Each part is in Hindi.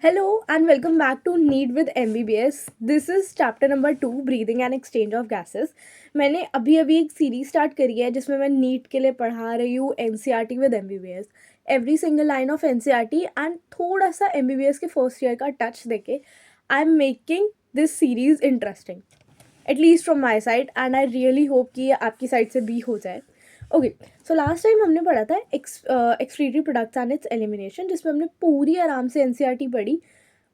Hello and welcome back to Need with MBBS. This is chapter number 2, Breathing and Exchange of Gases. मैंने अभी अभी एक सीरीज स्टार्ट करी है जिसमें मैं नीट के लिए पढ़ा रही हूँ NCERT with MBBS. Every single line of NCERT and थोड़ा सा MBBS के फर्स्ट ईयर का टच देके I am making this series interesting, at least from my side, and I really hope कि ये आपकी साइड से भी हो जाए. ओके, सो लास्ट टाइम हमने पढ़ा था excretory products and it's elimination, जिसमें हमने पूरी आराम से एनसीईआरटी पढ़ी.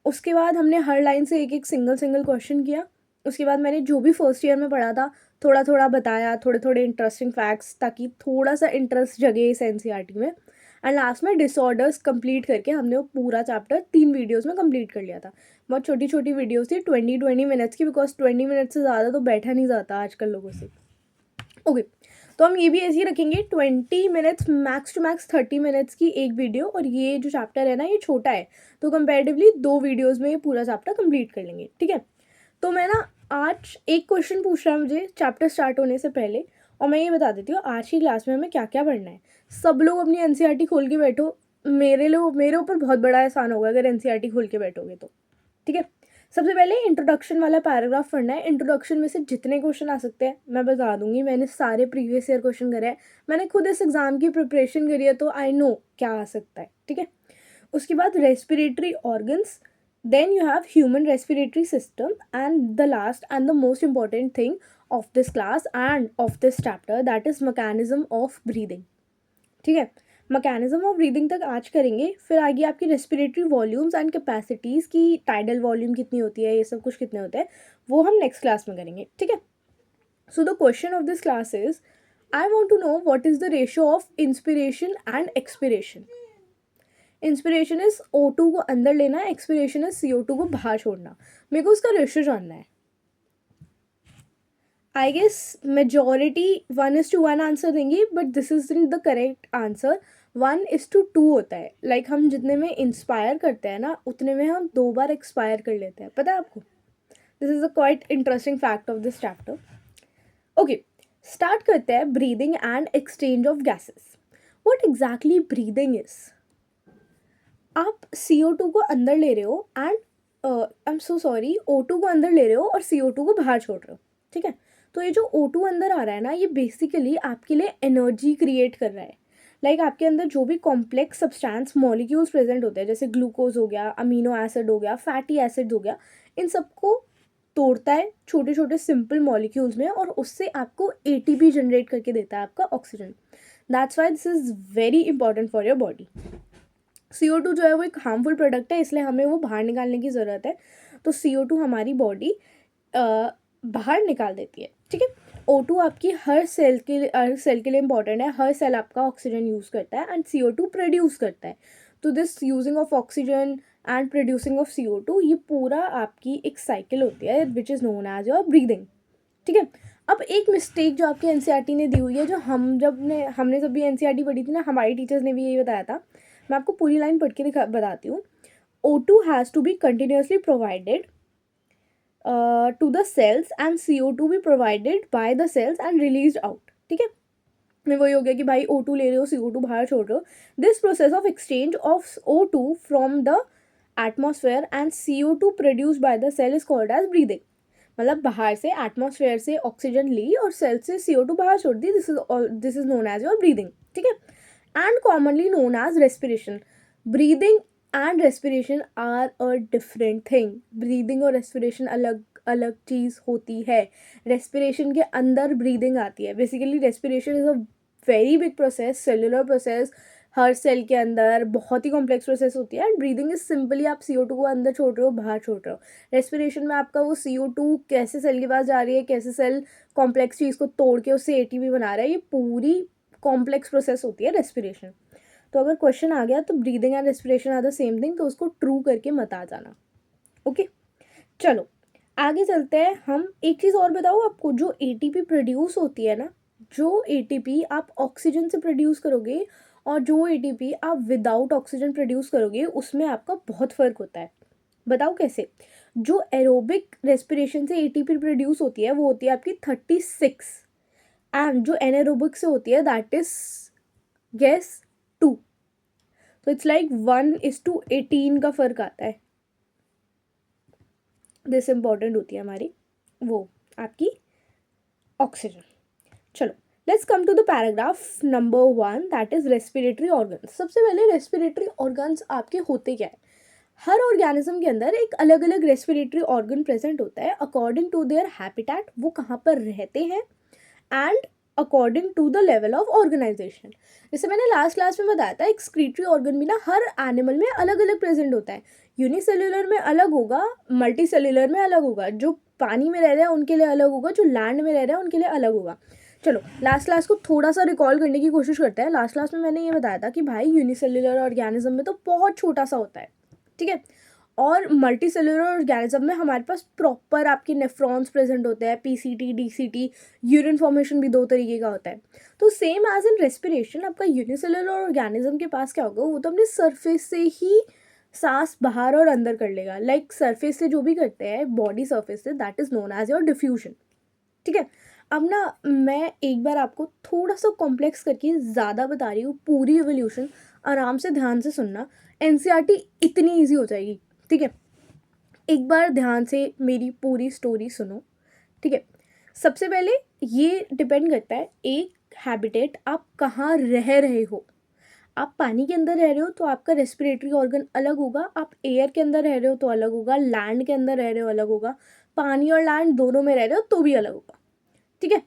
उसके बाद हमने हर लाइन से एक एक सिंगल सिंगल क्वेश्चन किया. उसके बाद मैंने जो भी फर्स्ट ईयर में पढ़ा था थोड़ा थोड़ा बताया, थोड़े थोड़े इंटरेस्टिंग फैक्ट्स, ताकि थोड़ा सा इंटरेस्ट जगे इस एनसीईआरटी में. एंड लास्ट में डिसऑर्डर्स कंप्लीट करके हमने वो पूरा चैप्टर 3 वीडियोज़ में कंप्लीट कर लिया था. बहुत छोटी छोटी वीडियोज़ थी, 20-20 मिनट्स की, बिकॉज 20 मिनट्स से ज़्यादा तो बैठा नहीं जाता आजकल लोगों से. ओके, तो हम ये भी ऐसे ही रखेंगे 20 minutes, max to max 30 minutes की एक वीडियो. और ये जो चैप्टर है ना, ये छोटा है, तो कंपैरेटिवली 2 वीडियोज़ में ये पूरा चैप्टर कंप्लीट कर लेंगे. ठीक है, तो मैं ना आज एक क्वेश्चन पूछ रहा है मुझे चैप्टर स्टार्ट होने से पहले, और मैं ये बता देती हूँ आज की क्लास में हमें क्या क्या पढ़ना है. सब लोग अपनी एनसीईआरटी खोल के बैठो. मेरे ऊपर बहुत बड़ा एहसान होगा अगर एनसीईआरटी खोल के बैठोगे तो. ठीक है, सबसे पहले इंट्रोडक्शन वाला पैराग्राफ पढ़ना है. इंट्रोडक्शन में से जितने क्वेश्चन आ सकते हैं मैं बता दूंगी. मैंने सारे प्रीवियस ईयर क्वेश्चन करे हैं, मैंने खुद इस एग्ज़ाम की प्रिपरेशन करी है, तो आई नो क्या आ सकता है. ठीक है, उसके बाद respiratory organs, then you have human respiratory system, and the last and the most important thing of this class and of this chapter, that is mechanism of breathing. ठीक है, मैकेनिज्म ऑफ ब्रीदिंग तक आज करेंगे. फिर आगे आपकी रेस्पिरेटरी वॉल्यूम्स एंड कैपेसिटीज़ की, टाइडल वॉल्यूम कितनी होती है, ये सब कुछ कितने होते हैं, वो हम नेक्स्ट क्लास में करेंगे. ठीक है, so the question of this class is, I want to know what is the ratio of inspiration and expiration. Inspiration is O2 को अंदर लेना, एक्सपिरेशन इज CO2 को बाहर छोड़ना. मेरे को उसका रेशियो जानना है. आई गेस मेजॉरिटी 1:1 आंसर देंगी, but this is the correct answer. 1:2 होता है. लाइक हम जितने में इंस्पायर करते हैं ना, उतने में हम 2 बार एक्सपायर कर लेते हैं. पता है आपको? This is a quite interesting fact of this chapter. Okay, start करते हैं. Breathing and exchange of gases. What exactly breathing is? आप CO2 को अंदर ले रहे हो and I am so sorry, O2 को अंदर ले रहे हो और CO2 को बाहर छोड़ रहे हो. ठीक है, तो ये जो O2 अंदर आ रहा है ना, ये बेसिकली आपके लिए एनर्जी क्रिएट कर रहा है. लाइक आपके अंदर जो भी कॉम्प्लेक्स सब्सटेंस मॉलिक्यूल्स प्रेजेंट होते हैं, जैसे ग्लूकोज हो गया, अमीनो एसिड हो गया, फैटी एसिड हो गया, इन सबको तोड़ता है छोटे छोटे सिंपल मॉलिक्यूल्स में, और उससे आपको ATP जनरेट करके देता है आपका oxygen. That's why this is very important for your body. CO2 जो है वो एक हार्मफुल प्रोडक्ट है, इसलिए हमें वो बाहर निकालने की ज़रूरत है. तो CO2 हमारी बॉडी बाहर निकाल देती है. ठीक है, O2 आपकी हर सेल के लिए इंपॉर्टेंट है. हर सेल आपका ऑक्सीजन यूज़ करता है एंड CO2 प्रोड्यूस करता है. तो this using of oxygen and producing of CO2, ये पूरा आपकी एक साइकिल होती है which is known as your breathing. ठीक है, अब एक मिस्टेक जो आपके एनसीईआरटी ने दी हुई है, जो हमने जब भी एनसीईआरटी पढ़ी थी ना, हमारी टीचर्स ने भी यही बताया था. मैं आपको पूरी लाइन पढ़ के बताती हूँ. O2 has to be continuously provided to the cells and CO2 भी provided by the cells and released out. ठीक है, मैं वही हो गया कि भाई O2 ले रहे हो, CO2 बाहर छोड़ रहे हो. This process of exchange of O2 from the atmosphere and CO2 produce by the cell is called as breathing. मतलब बाहर से एटमॉस्फेयर से ऑक्सीजन ली और सेल से CO2 बाहर छोड़ दी. This is known as your breathing. ठीक है, and commonly known as respiration. Breathing and respiration are a different thing. Breathing और रेस्पिरेशन अलग अलग चीज़ होती है. रेस्पिरेशन के अंदर ब्रीदिंग आती है. Basically respiration is a very big process, cellular process, हर सेल के अंदर बहुत ही कॉम्प्लेक्स प्रोसेस होती है. एंड ब्रीदिंग इज सिंपली आप CO2 को अंदर छोड़ रहे हो, बाहर छोड़ रहे हो. रेस्पिरेशन में आपका वो CO2 कैसे सेल के पास जा रही है, कैसे सेल कॉम्प्लेक्स चीज़ को तोड़ के उससे ATP बना रहा है, ये पूरी कॉम्प्लेक्स प्रोसेस होती है रेस्पिरेशन. तो अगर क्वेश्चन आ गया तो breathing and respiration are the same thing, तो उसको ट्रू करके मत आ जाना. ओके, चलो आगे चलते हैं. हम एक चीज़ और बताओ आपको, जो ATP प्रोड्यूस होती है ना, जो ATP आप ऑक्सीजन से प्रोड्यूस करोगे और जो ATP आप विदाउट ऑक्सीजन प्रोड्यूस करोगे, उसमें आपका बहुत फ़र्क होता है. बताओ कैसे? जो एरोबिक रेस्पिरेशन से ATP प्रोड्यूस होती है वो होती है आपकी 36, एंड जो एनारोबिक से होती है दैट इज गेस 2. तो इट्स लाइक 1:18 का फ़र्क आता है. दिस इम्पॉर्टेंट होती है हमारी वो आपकी ऑक्सीजन। चलो let's come to the paragraph number 1 that is respiratory organs. सबसे पहले रेस्पिरेटरी ऑर्गन्स आपके होते क्या है? हर ऑर्गेनिज्म के अंदर एक अलग अलग रेस्पिरेटरी ऑर्गन प्रेजेंट होता है अकॉर्डिंग टू देयर हैबिटेट, वो कहाँ पर रहते हैं, and according to the level of organisation. जैसे मैंने लास्ट क्लास में बताया था एक्सक्रीटरी ऑर्गन भी ना हर एनिमल में अलग अलग प्रेजेंट होता है। यूनिसेल्युलर में अलग होगा, मल्टी सेल्युलर में अलग होगा, जो पानी में रह रहे हैं उनके लिए अलग होगा, जो लैंड में रह रहे हैं उनके लिए अलग होगा। चलो लास्ट क्लास को थोड़ा सा रिकॉल करने की कोशिश करते हैं। लास्ट क्लास में मैंने ये बताया था कि भाई यूनिसेल्युलर ऑर्गेनिज्म में तो बहुत छोटा सा होता है, ठीक है, और मल्टी सेलुलर ऑर्गेनिज्म में हमारे पास प्रॉपर आपके नेफ्रॉन्स प्रेजेंट होते हैं, पीसीटी डीसीटी, यूरिन फॉर्मेशन भी 2 तरीके का होता है। तो सेम एज इन रेस्पिरेशन आपका यूनिसेलुलर ऑर्गेनिज्म के पास क्या होगा, वो तो अपने सरफेस से ही सांस बाहर और अंदर कर लेगा। लाइक सरफेस से जो भी करते हैं बॉडी सरफेस से, that is known as your diffusion, ठीक है। अब ना मैं एक बार आपको थोड़ा सा कॉम्प्लेक्स करके ज़्यादा बता रही हूँ, पूरी एवोल्यूशन आराम से ध्यान से सुनना, एनसीईआरटी इतनी ईजी हो जाएगी, ठीक है। एक बार ध्यान से मेरी पूरी स्टोरी सुनो, ठीक है। सबसे पहले ये डिपेंड करता है एक हैबिटेट आप कहाँ रह रहे हो। आप पानी के अंदर रह रहे हो तो आपका रेस्पिरेटरी ऑर्गन अलग होगा, आप एयर के अंदर रह रहे हो तो अलग होगा, लैंड के अंदर रह रहे हो अलग होगा, पानी और लैंड दोनों में रह रहे हो तो भी अलग होगा, ठीक है।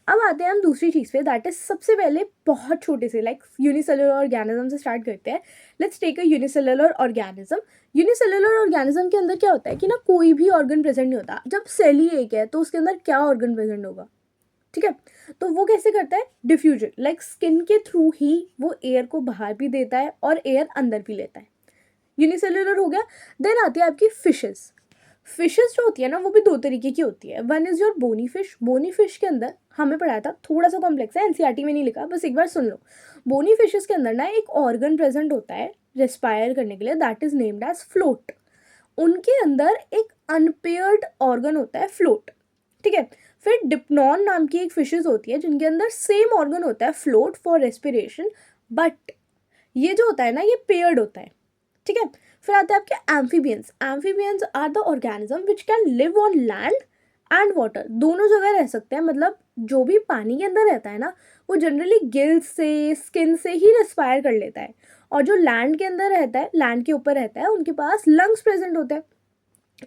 अब आते हैं हम दूसरी चीज़ पे, दैट इज सबसे पहले बहुत छोटे से लाइक यूनिसेलुलर ऑर्गेनिज्म से स्टार्ट करते हैं। Let's take a unicellular organism. Unicellular organism के अंदर क्या होता है कि ना कोई भी ऑर्गन प्रेजेंट नहीं होता। जब सेल ही एक है तो उसके अंदर क्या ऑर्गन प्रेजेंट होगा, ठीक है। तो वो कैसे करता है, डिफ्यूजन, लाइक स्किन के थ्रू ही वो एयर को बाहर भी देता है और एयर अंदर भी लेता है। यूनिसेलुलर हो गया। देन आती है आपकी फिशेस। फिशेस जो होती है ना वो भी 2 तरीके की होती है। One is your bony fish. Bony fish के अंदर हमें पढ़ाया था, थोड़ा सा कॉम्प्लेक्स है, एनसीईआरटी में नहीं लिखा, बस एक बार सुन लो। बोनी फिशेस के अंदर ना एक ऑर्गन प्रेजेंट होता है रेस्पायर करने के लिए, that is named as float. उनके अंदर एक अनपेयर्ड ऑर्गन होता है फ्लोट, ठीक है। फिर डिप्नॉन नाम की एक फिशेस होती है जिनके अंदर सेम ऑर्गन होता है फ्लोट फॉर रेस्पिरेशन, बट ये जो होता है ना ये पेयर्ड होता है, ठीक है। फिर आते हैं आपके amphibians. Amphibians are the organism which can live on land and water, दोनों जगह रह सकते हैं। मतलब जो भी पानी के अंदर रहता है ना वो जनरली गिल्स से, स्किन से ही रेस्पायर कर लेता है, और जो लैंड के अंदर रहता है, लैंड के ऊपर रहता है, उनके पास लंग्स प्रेजेंट होते हैं।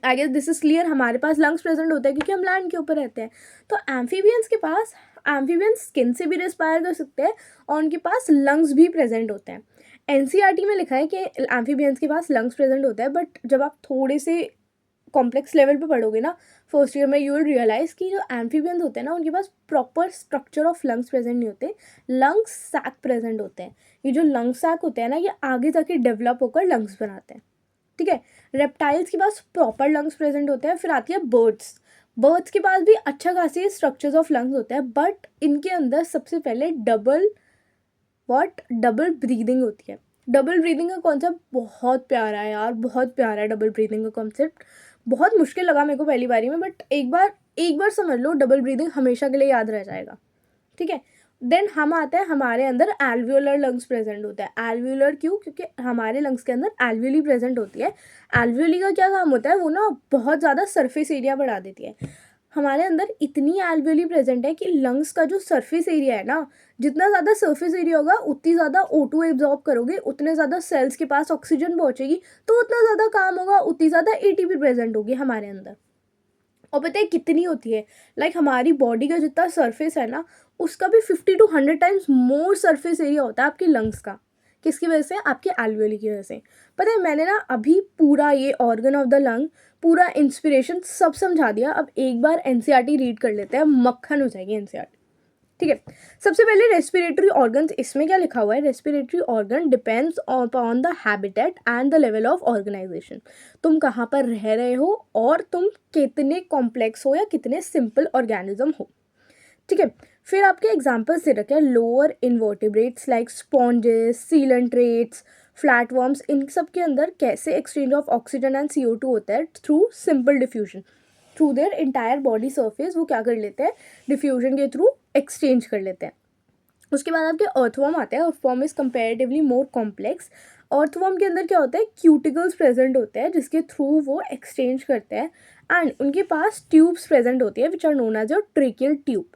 I guess this is clear, हमारे पास लंग्स प्रेजेंट होते हैं क्योंकि हम लैंड के ऊपर रहते हैं। तो एम्फीबियंस के पास, एम्फीबियंस स्किन से भी रेस्पायर कर सकते हैं और उनके पास लंग्स भी प्रेजेंट होते हैं। एनसीईआरटी में लिखा है कि एम्फीबियंस के पास लंग्स प्रेजेंट होता है, बट जब आप थोड़े से कॉम्प्लेक्स लेवल पे पढ़ोगे ना फर्स्ट ईयर में, यू विल रियलाइज़ कि जो एम्फीबियंस होते हैं ना उनके पास proper structure of lungs present नहीं होते, लंग्स सैक प्रेजेंट होते हैं। ये जो लंग सैक होते हैं ना ये आगे जाके डेवलप होकर लंग्स बनाते हैं, ठीक है। रेप्टाइल्स के पास प्रॉपर लंग्स प्रेजेंट होते हैं। फिर आती है बर्ड्स। बर्ड्स के पास भी अच्छा खासी स्ट्रक्चर्स ऑफ लंग्स होते हैं, बट इनके अंदर सबसे पहले डबल ब्रीदिंग होती है। डबल ब्रीदिंग का कॉन्सेप्ट बहुत प्यारा है यार, बहुत प्यारा है डबल ब्रीदिंग का कॉन्सेप्ट। बहुत मुश्किल लगा मेरे को पहली बारी में, बट एक बार समझ लो, डबल ब्रीदिंग हमेशा के लिए याद रह जाएगा, ठीक है। देन हम आते हैं, हमारे अंदर एल्वियोलर लंग्स प्रेजेंट होता है। एल्वियोलर क्यों, क्योंकि हमारे लंग्स के अंदर एल्वियोली प्रेजेंट होती है। एल्वियोली का क्या काम होता है, वो ना बहुत ज़्यादा सरफेस एरिया बढ़ा देती है। हमारे अंदर इतनी एल्वियोली प्रेजेंट है कि लंग्स का जो सरफेस एरिया है ना, जितना ज़्यादा सरफेस एरिया होगा उतनी ज़्यादा O2 एब्जॉर्ब करोगे, उतने ज़्यादा सेल्स के पास ऑक्सीजन पहुँचेगी, तो उतना ज़्यादा काम होगा, उतनी ज़्यादा ATP प्रेजेंट होगी हमारे अंदर। और पता है कितनी होती है, लाइक हमारी बॉडी का जितना सरफेस है ना उसका भी 50 to 100 times more surface area होता है आपके लंग्स का। किसकी वजह से, आपके एल्वियोली की वजह से। पता है मैंने ना अभी पूरा ये ऑर्गन ऑफ द लंग, पूरा इंस्पिरेशन सब समझा दिया। अब एक बार एनसीईआरटी रीड कर लेते हैं, मक्खन हो जाएगी एनसीईआरटी, ठीक है। सबसे पहले रेस्पिरेटरी ऑर्गन्स, इसमें क्या लिखा हुआ है, respiratory organ depends upon the habitat and the level of organisation. तुम कहाँ पर रह रहे हो और तुम कितने कॉम्प्लेक्स हो या कितने सिंपल ऑर्गेनिज्म हो, ठीक है। फिर आपके एग्जाम्पल्स दे रखे हैं, lower invertebrates like sponges, coelenterates, flatworms, इन सब के अंदर कैसे exchange of oxygen and CO2 होता है through simple diffusion, through their entire body surface. वो क्या कर लेते हैं, डिफ्यूजन के थ्रू एक्सचेंज कर लेते हैं। उसके बाद आपके अर्थवर्म आते हैं। Earthworm is comparatively more complex. Earthworm के अंदर क्या होता है, क्यूटिकल्स प्रेजेंट होते हैं जिसके थ्रू वो एक्सचेंज करते हैं, एंड उनके पास ट्यूब्स प्रेजेंट होती है which are known as your tracheal tube.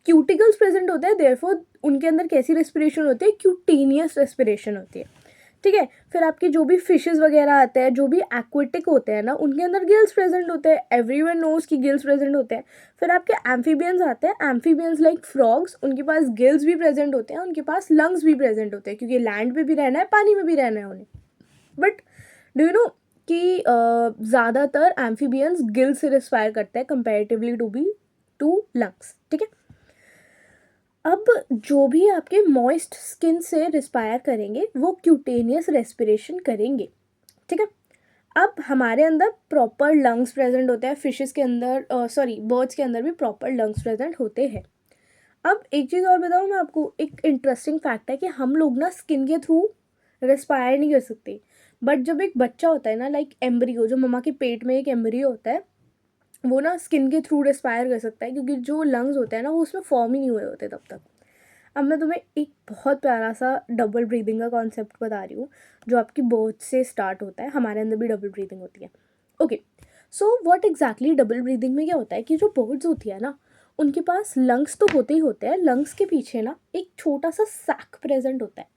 Cuticles present होते हैं, देयरफॉर उनके अंदर कैसी रेस्पिरेशन होती है, क्यूटेनियस रेस्पिरेशन होती है, ठीक है। फिर आपके जो भी फिशेस वगैरह आते हैं, जो भी एक्वेटिक होते हैं ना, उनके अंदर गिल्स प्रेजेंट होते हैं, एवरीवन नोज की गिल्स प्रेजेंट होते हैं। फिर आपके एम्फीबियंस आते हैं, एम्फीबियंस लाइक फ्रॉग्स, उनके पास गिल्स भी प्रेजेंट होते हैं, उनके पास लंग्स भी प्रेजेंट होते हैं, क्योंकि लैंड पे भी रहना है, पानी में भी रहना है उन्हें। बट डू यू नो कि ज़्यादातर एम्फीबियंस गिल्स से रिस्पायर करते हैं कंपेरेटिवली टू लंग्स, ठीक है। अब जो भी आपके मॉइस्ट स्किन से रिस्पायर करेंगे वो क्यूटेनियस रेस्पिरेशन करेंगे, ठीक है। अब हमारे अंदर प्रॉपर लंग्स प्रेजेंट होते हैं, फिशेस के अंदर बर्ड्स के अंदर भी प्रॉपर लंग्स प्रेजेंट होते हैं। अब एक चीज़ और बताऊँ मैं आपको, एक इंटरेस्टिंग फैक्ट है कि हम लोग ना स्किन के थ्रू रिस्पायर नहीं कर सकते, बट जब एक बच्चा होता है ना, लाइक एम्ब्रियो, जो मम्मा के पेट में एक एम्ब्रियो होता है, वो ना स्किन के थ्रू रिस्पायर कर सकता है, क्योंकि जो लंग्स होते हैं ना वो उसमें फॉर्म ही नहीं हुए होते तब तक। अब मैं तुम्हें एक बहुत प्यारा सा डबल ब्रीदिंग का कॉन्सेप्ट बता रही हूँ, जो आपकी बर्थ से स्टार्ट होता है, हमारे अंदर भी डबल ब्रीदिंग होती है। Okay, so what exactly double breathing में क्या होता है कि जो बर्ड्स होती है ना, उनके पास लंग्स तो होते ही होते हैं, लंग्स के पीछे ना एक छोटा सा सैक प्रेजेंट होता है।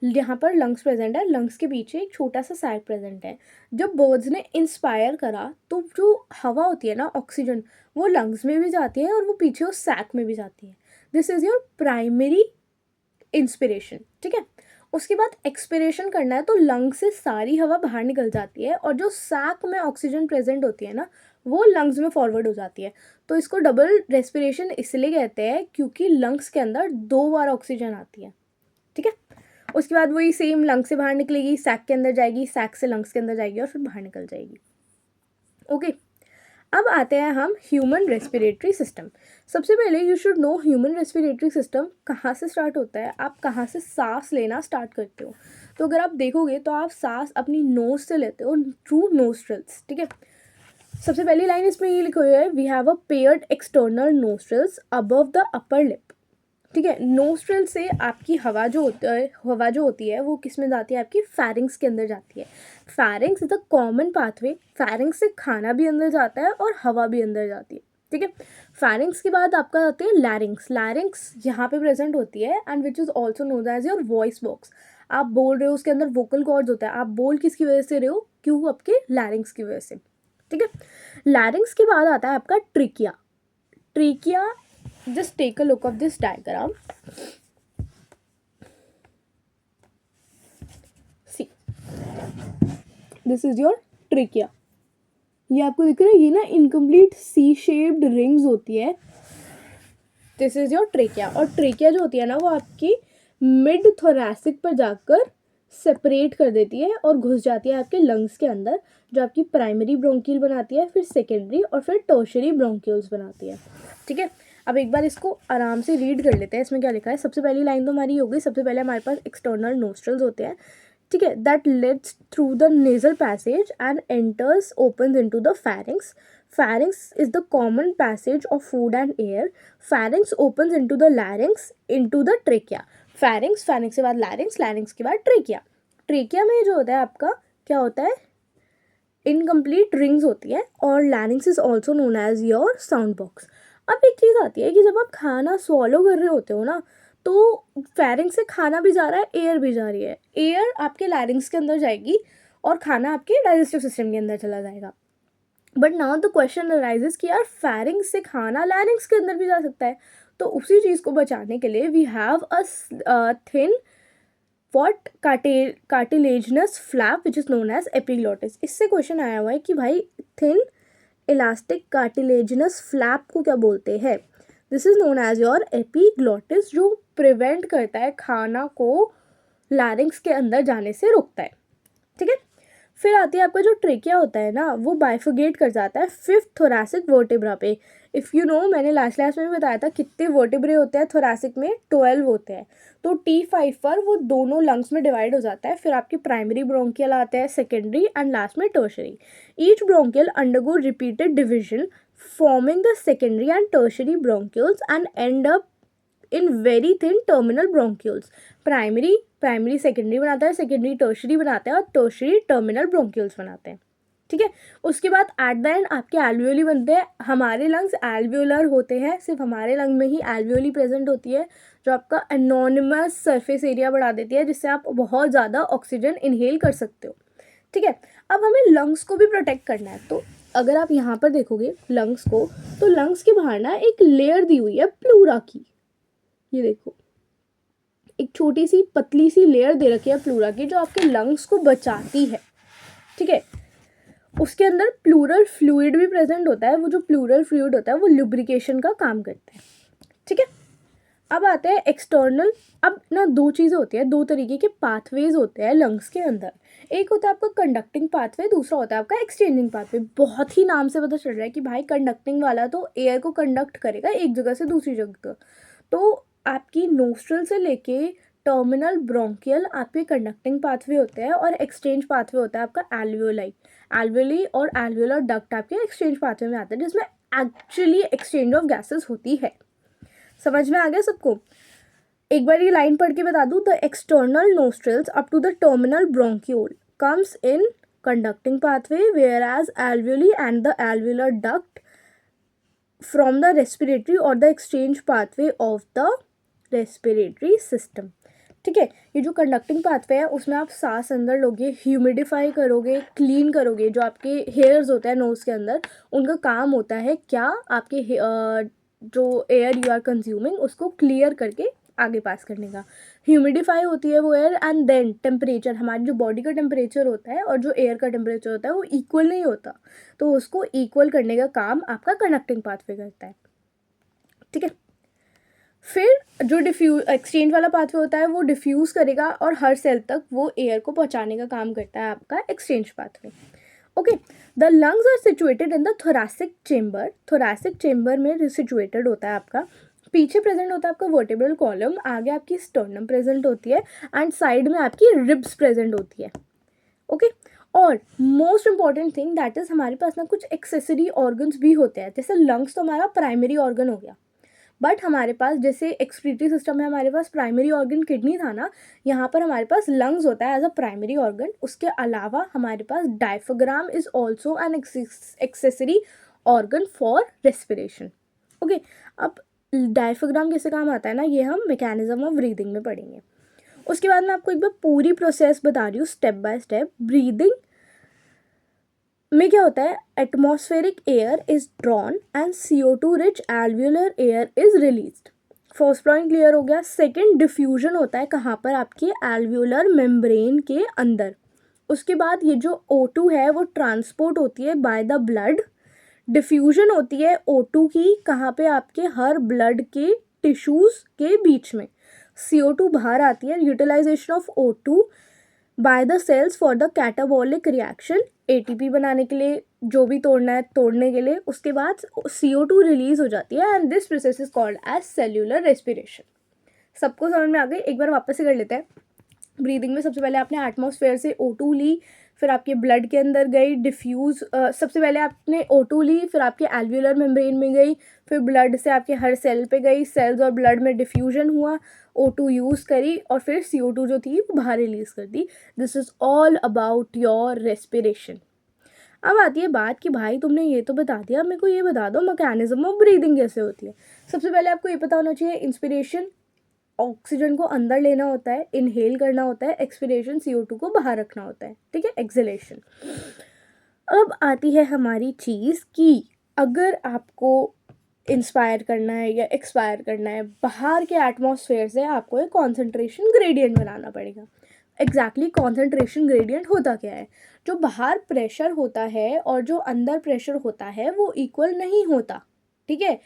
यहाँ पर लंग्स प्रेजेंट है, लंग्स के पीछे एक छोटा सा सैक प्रेजेंट है। जब बर्ड्स ने इंस्पायर करा तो जो हवा होती है ना, ऑक्सीजन, वो लंग्स में भी जाती है और वो पीछे उस सैक में भी जाती है। This is your primary inspiration, ठीक है। उसके बाद एक्सपिरेशन करना है तो लंग से सारी हवा बाहर निकल जाती है, और जो सैक में ऑक्सीजन प्रेजेंट होती है ना, वो लंग्स में फॉरवर्ड हो जाती है। तो इसको डबल रेस्पिरेशन इसलिए कहते हैं क्योंकि लंग्स के अंदर 2 बार ऑक्सीजन आती है, ठीक है। उसके बाद वही सेम लंग से बाहर निकलेगी, सैक के अंदर जाएगी, सैक से लंग्स के अंदर जाएगी और फिर बाहर निकल जाएगी। ओके, अब आते हैं हम ह्यूमन रेस्पिरेटरी सिस्टम। सबसे पहले you should know human respiratory system कहाँ से स्टार्ट होता है, आप कहाँ से सांस लेना स्टार्ट करते हो। तो अगर आप देखोगे तो आप सांस अपनी नोज से लेते हो, थ्रू नोस्ट्रल्स, ठीक है। सबसे पहली लाइन इसमें ये लिखी हुई है, we have a paired external nostrils above the upper lip, ठीक है। नोस्ट्रल से आपकी हवा जो होती है वो किस में जाती है, आपकी फैरिंग्स के अंदर जाती है। फैरिंग्स इज द कॉमन पाथवे, फैरिंग्स से खाना भी अंदर जाता है और हवा भी अंदर जाती है, ठीक है। फैरिंग्स के बाद आपका आती है लैरिंग्स। लैरिंग्स यहाँ पे प्रेजेंट होती है and which is also known as your voice box. आप बोल रहे हो, उसके अंदर वोकल कॉर्ड्स होता है, आप बोल किसकी वजह से रहे हो, क्यों, आपके लैरिंग्स की वजह से, ठीक है। लैरिंग्स के बाद आता है आपका trachea. Trachea, just take a look of this diagram. See, this is your trachea. ये आपको दिख रहा है, ये ना इनकम्प्लीट सी शेप्ड रिंग्स होती है। दिस इज योर ट्रेकिया, और ट्रेकिया जो होती है ना वो आपकी मिड थोरैसिक पर जाकर सेपरेट कर देती है और घुस जाती है आपके लंग्स के अंदर, जो आपकी प्राइमरी ब्रोंकियल बनाती है, फिर सेकेंडरी और फिर टर्शरी ब्रोंकियल्स बनाती है, ठीक है। अब एक बार इसको आराम से रीड कर लेते हैं, इसमें क्या लिखा है। सबसे पहली लाइन तो हमारी हो गई, सबसे पहले हमारे पास एक्सटर्नल नोस्ट्रल्स होते हैं, ठीक है, that leads through the nasal passage and enters opens into the फैरिंग्स। Pharynx is the common passage of food and air. Pharynx opens into the larynx, into the trachea. Pharynx के बाद larynx, larynx के बाद trachea. Trachea में जो होता है आपका क्या होता है, इनकम्प्लीट रिंग्स होती है, और larynx is also known as your sound box. अब एक चीज़ आती है कि जब आप खाना swallow कर रहे होते हो ना, तो pharynx से खाना भी जा रहा है, एयर भी जा रही है। एयर आपके larynx के अंदर जाएगी और खाना आपके डाइजेस्टिव सिस्टम के अंदर चला जाएगा। But now the question arises कि यार फैरिंग्स से खाना लैरिंग्स के अंदर भी जा सकता है, तो उसी चीज़ को बचाने के लिए we have a thin what cartilaginous flap which is known as epiglottis. इससे क्वेश्चन आया हुआ है कि भाई थिन इलास्टिक कार्टिलेजनस फ्लैप को क्या बोलते हैं। This is known as your epiglottis, जो प्रिवेंट करता है खाना को लैरिंग्स के अंदर जाने से रोकता है, ठीक है। फिर आती है आपका जो ट्रेकिया होता है ना, वो बाइफर्गेट कर जाता है 5th थोरैसिक वर्टेब्रा पे। इफ़ यू नो, मैंने लास्ट क्लास में भी बताया था कितने वर्टेब्रे होते हैं थोरैसिक में, 12 होते हैं। तो T5 पर वो दोनों लंग्स में डिवाइड हो जाता है। फिर आपकी प्राइमरी ब्रोंकियल आते हैं, सेकेंडरी एंड लास्ट में tertiary. Each bronchial undergo repeated division forming the secondary and tertiary bronchioles and and up in very thin terminal bronchioles. Primary secondary बनाता है, सेकेंडरी टर्शरी बनाता है और टर्शरी टर्मिनल ब्रोंक्यूल्स बनाते हैं। ठीक है, उसके बाद एट द एंड आपके एल्वियोली बनते हैं। हमारे लंग्स एल्वियोलर होते हैं, सिर्फ हमारे लंग में ही एल्वियोली प्रेजेंट होती है, जो आपका एनोनिमस सरफेस एरिया बढ़ा देती है, जिससे आप बहुत ज़्यादा ऑक्सीजन इनहेल कर सकते हो। ठीक है, अब हमें लंग्स को भी प्रोटेक्ट करना है, तो अगर आप यहाँ पर देखोगे लंग्स को, तो लंग्स के बाहर ना एक लेयर दी हुई है प्लूरा की। ये देखो, एक छोटी सी पतली सी लेयर दे रखी है प्लूरा की, जो आपके लंग्स को बचाती है। ठीक है, उसके अंदर प्लूरल फ्लूइड भी प्रेजेंट होता है। वो जो प्लूरल फ्लूइड होता है वो लुब्रिकेशन का काम करता है। ठीक है, अब आते हैं एक्सटर्नल। अब ना दो चीज़ें होती है, दो तरीके के पाथवेज होते हैं लंग्स के अंदर। एक होता है आपका कंडक्टिंग पाथवे, दूसरा होता है आपका एक्सचेंजिंग पाथवे। बहुत ही नाम से पता चल रहा है कि भाई कंडक्टिंग वाला तो एयर को कंडक्ट करेगा एक जगह से दूसरी जगह। तो आपकी नोस्ट्रल से लेके टर्मिनल ब्रोंकियल आपके कंडक्टिंग पाथवे होते हैं, और एक्सचेंज पाथवे होता है आपका एल्वियोली और एल्वियोलर डक्ट आपके एक्सचेंज पाथवे में आते हैं, जिसमें एक्चुअली एक्सचेंज ऑफ गैसेस होती है। समझ में आ गया सबको? एक बार ये लाइन पढ़ के बता दूं, the external nostrils up to the terminal bronchiole comes in conducting pathway, where as alveoli and the alveolar duct from the respiratory और the exchange pathway of the respiratory system. ठीक है, ये जो कंडक्टिंग पाथवे है उसमें आप सांस अंदर लोगे, ह्यूमिडिफाई करोगे, क्लीन करोगे। जो आपके हेयर्स होते हैं नोज़ के अंदर, उनका काम होता है क्या, आपके जो एयर यू आर कंज्यूमिंग उसको क्लियर करके आगे पास करने का। ह्यूमिडिफाई होती है वो एयर, एंड देन टेम्परेचर, हमारी जो बॉडी का टेम्परेचर होता है और जो एयर का टेम्परेचर होता है वो इक्वल नहीं होता, तो उसको इक्वल करने का काम आपका कंडक्टिंग पाथवे करता है। ठीक है, फिर जो एक्सचेंज वाला पाथवे होता है वो डिफ्यूज करेगा और हर सेल तक वो एयर को पहुंचाने का काम करता है आपका exchange pathway. Okay, the lungs are situated in the thoracic chamber. Thoracic chamber में सिचुएटेड होता है आपका, पीछे प्रेजेंट होता है आपका वर्टेब्रल कॉलम, आगे आपकी स्टर्नम प्रेजेंट होती है, एंड साइड में आपकी रिब्स प्रेजेंट होती है। ओके, और most important thing that is, हमारे पास ना कुछ एक्सेसरी ऑर्गन्स भी होते हैं। जैसे लंग्स तो हमारा प्राइमरी ऑर्गन हो गया, बट हमारे पास जैसे एक्सक्रीटरी सिस्टम में हमारे पास प्राइमरी ऑर्गन किडनी था ना, यहाँ पर हमारे पास लंग्स होता है एज अ प्राइमरी ऑर्गन। उसके अलावा हमारे पास diaphragm is also an accessory organ for respiration. Okay, अब डायफ्राम कैसे काम आता है ना, ये हम मैकेनिज्म ऑफ ब्रीदिंग में पढ़ेंगे। उसके बाद मैं आपको एक बार पूरी प्रोसेस बता रही हूँ स्टेप बाय स्टेप। ब्रीदिंग में क्या होता है, atmospheric air is drawn and CO2 rich alveolar air is released. First point clear हो गया। सेकंड, डिफ्यूजन होता है कहाँ पर, आपके एल्वियोलर मेम्ब्रेन के अंदर। उसके बाद ये जो O2 है वो ट्रांसपोर्ट होती है बाय द ब्लड। डिफ्यूजन होती है O2 की कहाँ पे, आपके हर ब्लड के टिश्यूज के बीच में। CO2 बाहर आती है, utilisation of O2 by the cells for the catabolic reaction, ATP बनाने के लिए, जो भी तोड़ना है तोड़ने के लिए। उसके बाद CO2 रिलीज हो जाती है, and this process is called as cellular respiration. सबको समझ में आ गई? एक बार वापस से कर लेते हैं। ब्रीदिंग में सबसे पहले आपने एटमॉस्फेयर से O2 ली, फिर आपके ब्लड के अंदर गई, डिफ्यूज़ सबसे पहले आपने O2 ली, फिर आपके एल्वियोलर मेम्ब्रेन में गई, फिर ब्लड से आपके हर सेल पे गई, सेल्स और ब्लड में डिफ्यूजन हुआ, O2 यूज़ करी, और फिर CO2 जो थी वो बाहर रिलीज़ कर दी। This is all about your respiration. अब आती है बात कि भाई तुमने ये तो बता दिया, मेरे को ये बता दो मैकेनिज्म ऑफ ब्रीदिंग कैसे होती है। सबसे पहले आपको ये पता होना चाहिए, इंस्पिरेशन ऑक्सीजन को अंदर लेना होता है, इनहेल करना होता है, एक्सपिरेशन CO2 को बाहर रखना होता है। ठीक है, एक्सहेलेशन। अब आती है हमारी चीज़ कि अगर आपको इंस्पायर करना है या एक्सपायर करना है, बाहर के एटमॉस्फेयर से आपको एक कॉन्सेंट्रेशन ग्रेडियंट बनाना पड़ेगा। एग्जैक्टली कॉन्सेंट्रेशन ग्रेडियंट होता क्या है? जो बाहर प्रेशर होता है और जो अंदर प्रेशर होता है वो इक्वल नहीं होता। ठीक है,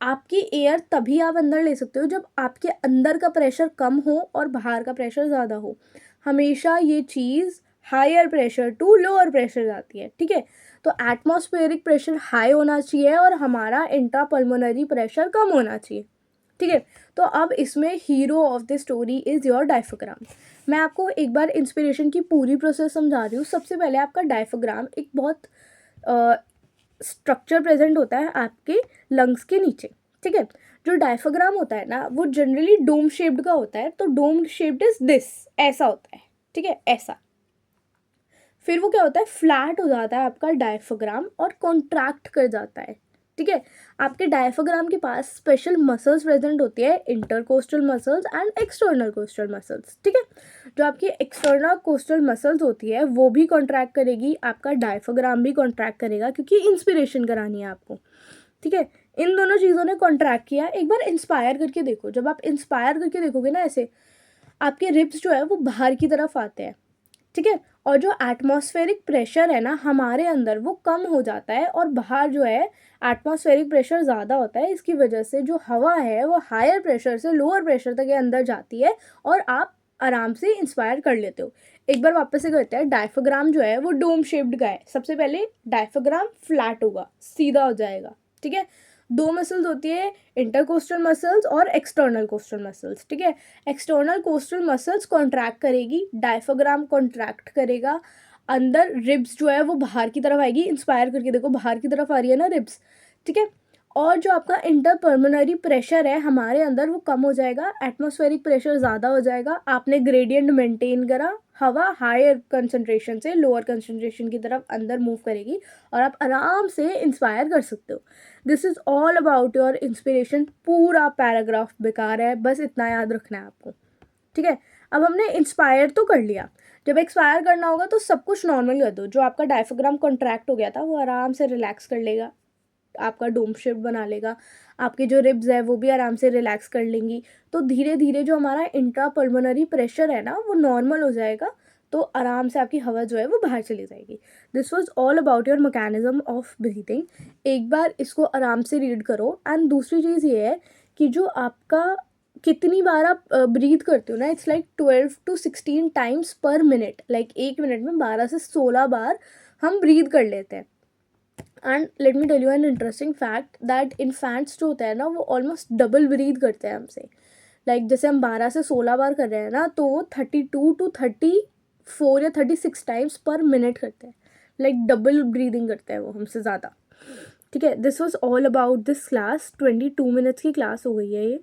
आपकी एयर तभी आप अंदर ले सकते हो जब आपके अंदर का प्रेशर कम हो और बाहर का प्रेशर ज़्यादा हो। हमेशा ये चीज़ higher pressure to lower pressure जाती है। ठीक है, तो एटमॉस्फेरिक प्रेशर हाई होना चाहिए और हमारा इंट्रापल्मोनरी प्रेशर कम होना चाहिए। ठीक है, तो अब इसमें hero of the story is your diaphragm. मैं आपको एक बार इंस्पिरेशन की पूरी प्रोसेस समझा रही हूँ। सबसे पहले आपका डायफ्राम एक बहुत स्ट्रक्चर प्रेजेंट होता है आपके लंग्स के नीचे। ठीक है। जो डायफ्राम होता है ना वो जनरली डोम शेप्ड का होता है, तो डोम शेप्ड इज दिस, ऐसा होता है, ठीक है, ऐसा। फिर वो क्या होता है, फ्लैट हो जाता है आपका डायफ्राम और कॉन्ट्रैक्ट कर जाता है, ठीक है। आपके डायफ्राम के पास स्पेशल मसल्स प्रेजेंट होती है, intercostal muscles and external coastal muscles, ठीक है। जो आपकी एक्सटर्नल कोस्टल मसल्स होती है वो भी कॉन्ट्रैक्ट करेगी, आपका डायफ्राम भी कॉन्ट्रैक्ट करेगा, क्योंकि इंस्पिरेशन करानी है आपको, ठीक है। इन दोनों चीज़ों ने कॉन्ट्रैक्ट किया। एक बार इंस्पायर करके देखो, जब आप इंस्पायर करके देखोगे ना ऐसे, आपके रिब्स जो है वो बाहर की तरफ आते हैं, ठीक है। और जो एटमॉस्फेरिक प्रेशर है ना हमारे अंदर वो कम हो जाता है, और बाहर जो है एटमॉस्फेरिक प्रेशर ज़्यादा होता है। इसकी वजह से जो हवा है वो हायर प्रेशर से लोअर प्रेशर तक के अंदर जाती है, और आप आराम से इंस्पायर कर लेते हो। एक बार वापस से करते हैं। डायफ्राम जो है वो डोम शेप्ड का है। सबसे पहले डायफ्राम फ्लैट होगा, सीधा हो जाएगा, ठीक है। दो मसल्स होती है, इंटरकोस्टल मसल्स और एक्सटर्नल कोस्टल मसल्स, ठीक है। एक्सटर्नल कोस्टल मसल्स कॉन्ट्रैक्ट करेगी, डायफ्राम कॉन्ट्रैक्ट करेगा, अंदर रिब्स जो है वो बाहर की तरफ आएगी। इंस्पायर करके देखो, बाहर की तरफ आ रही है ना रिब्स, ठीक है। और जो आपका इंटरपल्मोनरी प्रेशर है हमारे अंदर वो कम हो जाएगा, एटमॉस्फेरिक प्रेशर ज़्यादा हो जाएगा। आपने ग्रेडियंट मेंटेन करा, हवा हायर कंसंट्रेशन से लोअर कंसंट्रेशन की तरफ अंदर मूव करेगी, और आप आराम से इंस्पायर कर सकते हो। This is all about your inspiration. पूरा पैराग्राफ बेकार है, बस इतना याद रखना है आपको, ठीक है। अब हमने इंस्पायर तो कर लिया, जब एक्सपायर करना होगा तो सब कुछ नॉर्मल कर दो। जो आपका डायफ्राम कॉन्ट्रैक्ट हो गया था वो आराम से रिलैक्स कर लेगा, आपका डोम शेप बना लेगा, आपके जो रिब्स है वो भी आराम से रिलैक्स कर लेंगी। तो धीरे धीरे जो हमारा इंट्रापल्मोनरी प्रेशर है ना वो नॉर्मल हो जाएगा, तो आराम से आपकी हवा जो है वो बाहर चली जाएगी। This was all about your mechanism of breathing. एक बार इसको आराम से रीड करो। एंड दूसरी चीज़ ये है कि जो आपका कितनी बार आप ब्रीथ करते हो ना, इट्स लाइक 12 to 16 टाइम्स पर मिनट। लाइक एक मिनट में 12 से 16 बार हम ब्रीथ कर लेते हैं। And let me tell you an interesting fact that infants जो होता है ना वो ऑलमोस्ट डबल ब्रीथ करते हैं हमसे। लाइक जैसे हम 12 से 16 बार कर रहे हैं ना, तो वो 32 to 34 या 36 टाइम्स पर मिनट करते हैं। लाइक डबल ब्रीदिंग करते हैं वो हमसे ज़्यादा, ठीक है। This was all about this class. 22 minutes की क्लास हो गई है ये,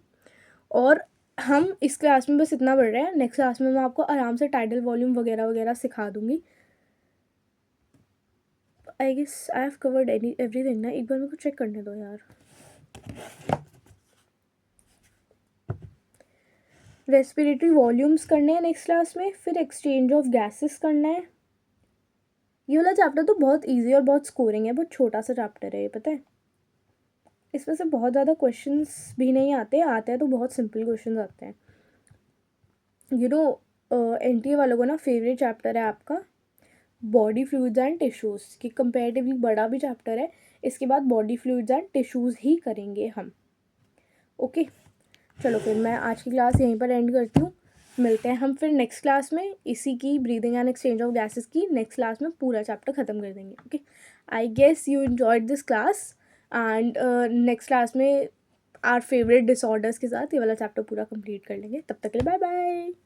और हम इस क्लास में बस इतना पढ़ रहे हैं। नेक्स्ट क्लास में मैं आपको आराम से टाइटल वॉल्यूम वगैरह वगैरह सिखा दूंगी। I guess I have covered everything ना। एक बार मेरे को चेक करने दो यार। रेस्पिरेटरी वॉल्यूम्स करने हैं नेक्स्ट क्लास में, फिर एक्सचेंज ऑफ गैसेस करना है। ये वाला चैप्टर तो बहुत इजी और बहुत स्कोरिंग है, बहुत छोटा सा चैप्टर है ये, पता है। इसमें से बहुत ज़्यादा क्वेश्चंस भी नहीं आते हैं तो बहुत सिंपल क्वेश्चंस आते हैं। यू नो एनटीए वालों को ना फेवरेट चैप्टर है आपका बॉडी फ्लूइड्स एंड टिश्यूज़, की कंपेरेटिवली बड़ा भी चैप्टर है। इसके बाद बॉडी फ्लूइड्स एंड टिश्यूज़ ही करेंगे हम। ओके, चलो फिर मैं आज की क्लास यहीं पर एंड करती हूँ। मिलते हैं हम फिर नेक्स्ट क्लास में। इसी की breathing and exchange of gases की नेक्स्ट क्लास में पूरा चैप्टर ख़त्म कर देंगे। Okay, I guess you enjoyed this class, and next class में आवर फेवरेट डिसऑर्डर्स के साथ ये वाला चैप्टर पूरा कंप्लीट कर लेंगे। तब तक के लिए बाय बाय।